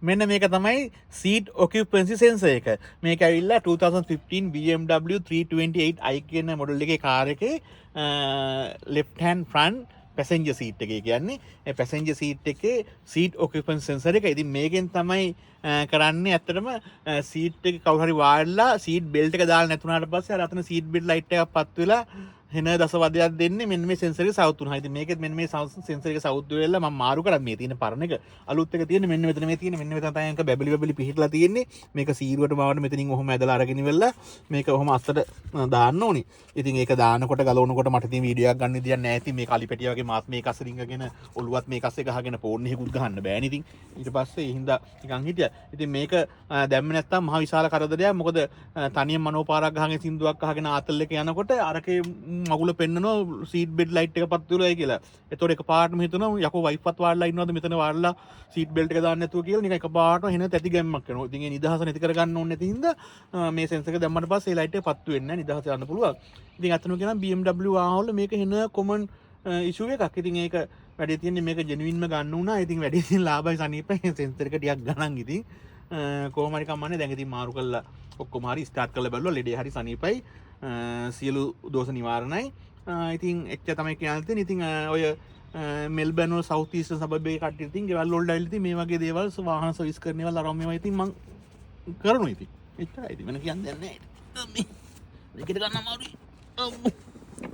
මෙන්න මේක තමයි seat occupancy sensor එක. මේක ඇවිල්ලා 2015 BMW 328i කියන මොඩල් එකේ කාර් එකේ left hand front passenger seat එකේ කියන්නේ ඒ passenger seat එකේ seat occupancy sensor එක. ඉතින් මේකෙන් තමයි කරන්නේ ඇත්තටම seat එක කවුරු හරි වාඩිලා seat belt එක දාලා නැතුණාට පස්සේ අර අතන seat belt light එකක් පත් වෙලා හෙන දසවදයක් දෙන්නේ මෙන්න මේ සෙන්සර් එක සවුත් වුණා. ඉතින් මේකෙත් මෙන්න මේ සෙන්සර් එක සවුත් වෙලා මම මාරු කරා. මේ තියෙන පරණ එක අලුත් එක තියෙන්නේ මෙන්න මෙතන මේ තියෙන්නේ මෙන්න මෙතන තමයි අංක බැබලි පිහිටලා තියෙන්නේ. මේක සීරුවට බවට මෙතනින් ඔහොම ඇදලා අරගෙන ඉවරලා මේක ඔහොම අස්සට දාන්න ඕනේ. ඉතින් ඒක දානකොට ගලවනකොට මට තියෙන වීඩියෝ එකක් ගන්න විදියක් නැහැ. ඉතින් මේ කලිපැටිය වගේ මාත් මේක අස්සේ රිංගගෙන ඔළුවත් මේක අස්සේ ගහගෙන ෆෝන් එකකුත් ගහන්න බෑනේ. ඉතින් ඊට පස්සේ ඒ හින්දා නිකන් හිටියා. ඉතින් මේක දැම්ම නැත්තම් මහ විශාල කරදරයක්. මොකද තනියෙන් මනෝපාරක් ගහගෙන සින්දුවක් අහගෙන ආතල් එක යනකොට අරකේ මගුල පෙන්නනවා සීට් බෙල්ට් ලයිට් එක පත් වෙලායි කියලා. ඒතකොට එකපාරටම හිතනවා යකෝ වයිෆ්වත් වාඩිලා ඉන්නවද මෙතන වාඩිලා සීට් බෙල්ට් එක දාන්න නැතුව කියලා නිකන් එකපාරටම එන තැති ගැම්මක් එනවා. ඉතින් ඒ නිදහස නැති කරගන්න ඕනේ නැති හින්දා මේ සෙන්සර් එක දැම්මට පස්සේ ඒ ලයිට් එක පත් වෙන්නේ නැහැ. නිදහස යන්න පුළුවන්. ඉතින් අතන කියනවා BMW වාහනවල මේක එන කොමන් ඉෂුව එකක්. ඉතින් ඒක වැඩි තියෙන්නේ මේක ජෙනුවින්ම ගන්න උනා. ඉතින් වැඩි තියෙන ලාභයි සනීපයි සෙන්සර් එක ටිකක් ගණන් ඉතින් කොහොම හරි කමන්නේ. දැන් ඉතින් මාරු කරලා ඔක්කොම හරි ස්ටාර්ට් කරලා බලුවා. ලෙඩේ හරි සනීපයි. සියලු දෝෂ නිවාරණයි. ඉතින් එච්ච තමයි කියන්න තියෙන්නේ. ඉතින් ඔය මෙල්බර්න් වල සවුත් ඊස්ටර්න් සබබ් එකේ කට්ටිය ඉතින් ගෙවල් වලට ඇවිල්ලා ඉතින් මේ වගේ දේවල් වාහන සර්විස් කරන ඒවා අරන් මේවා ඉතින් මං කරනවා ඉතින්. එච්චරයි ඉතින් වෙන කියන්න දෙයක් නැහැ. මේ දෙකට ගන්න අමාරුයි.